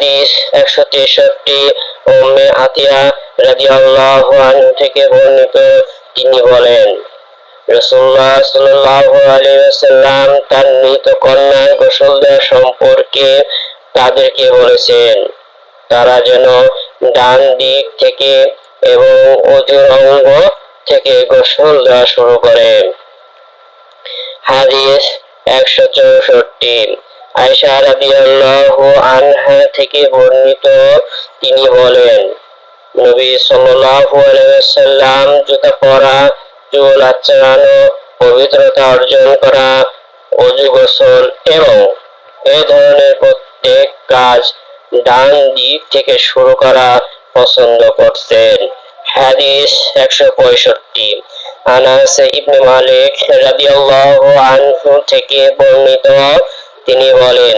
হাদিস 163 উম্মে আতিয়া রাদিয়াল্লাহু আনহা থেকে বর্ণিত, তিনি বলেন, রাসূলুল্লাহ সাল্লাল্লাহু আলাইহি ওয়াসাল্লাম তার মৃত কন্যার গোসল দেওয়া সম্পর্কে তাদেরকে বলেছেন, তারা যেন ডান দিক থেকে এবং অজুর অঙ্গ থেকে গোসল দেওয়া শুরু করেন। হাদিস 164 আয়েশা রাদিয়াল্লাহু আনহা থেকে বর্ণিত, তিনি বলেন, নবী সাল্লাল্লাহু আলাইহি ওয়াসাল্লাম জুতা পরা, চুল আঁচড়ানো, পবিত্রতা অর্জন করা, ওযু গোসল এবং এ ধরনের প্রত্যেক কাজ ডান দিক থেকে শুরু করা পছন্দ করতেন। হাদিস 165 আনাস ইবনে মালিক রাদিয়াল্লাহু আনহু থেকে বর্ণিত, তিনি বলেন,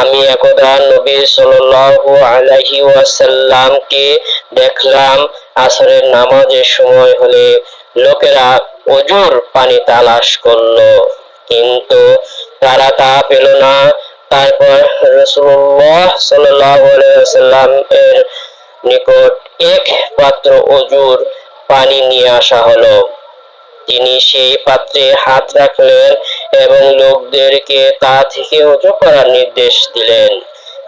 আমি একদা নবী সাল্লাল্লাহু আলাইহি ওয়াসাল্লামকে দেখলাম, আসরের নামাজের সময় হলে লোকেরা ওযুর পানি তালাশ করলো, কিন্তু তারা তা পেল না। তারপর রাসূলুল্লাহ সাল্লাল্লাহু আলাইহি ওয়াসাল্লাম এর নিকট এক পাত্র ওযুর পানি নিয়ে আসা হলো। তিনি সেই পাত্রে হাত রাখলেন এবং লোকদেরকে তা থেকে ওযু করার নির্দেশ দিলেন।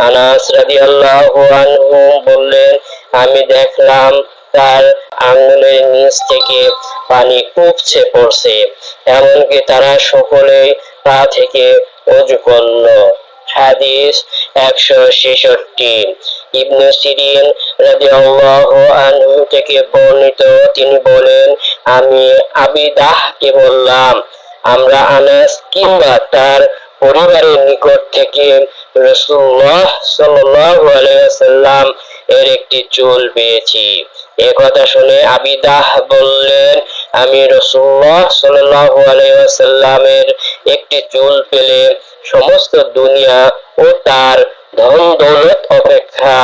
আনাস রাদিয়াল্লাহু আনহু বললেন, আমি দেখলাম তার আঙ্গুলের নিচ থেকে পানি উপচে পড়ছে, এমনকি তারা সকলেই তা থেকে ওযু করল। হাদিস 166 ইবনে সিরিন রাদিয়াল্লাহু আনহু থেকে বর্ণিত, তিনি বলেন, আমি আবিদাহকে বললাম, আমরা আনাস কিংবা তার পরিবারের নিকট থেকে রাসূলুল্লাহ সাল্লাল্লাহু আলাইহি ওয়াসাল্লাম এর একটি চুল পেয়েছি। এ কথা শুনে আবিদাহ বললেন, আমি রাসূলুল্লাহ সাল্লাল্লাহু আলাইহি ওয়াসাল্লামের একটি চুল পেলে সমস্ত দুনিয়া ও তার ধন দৌলত অপেক্ষা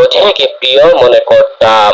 অধিক প্রিয় মনে করতাম।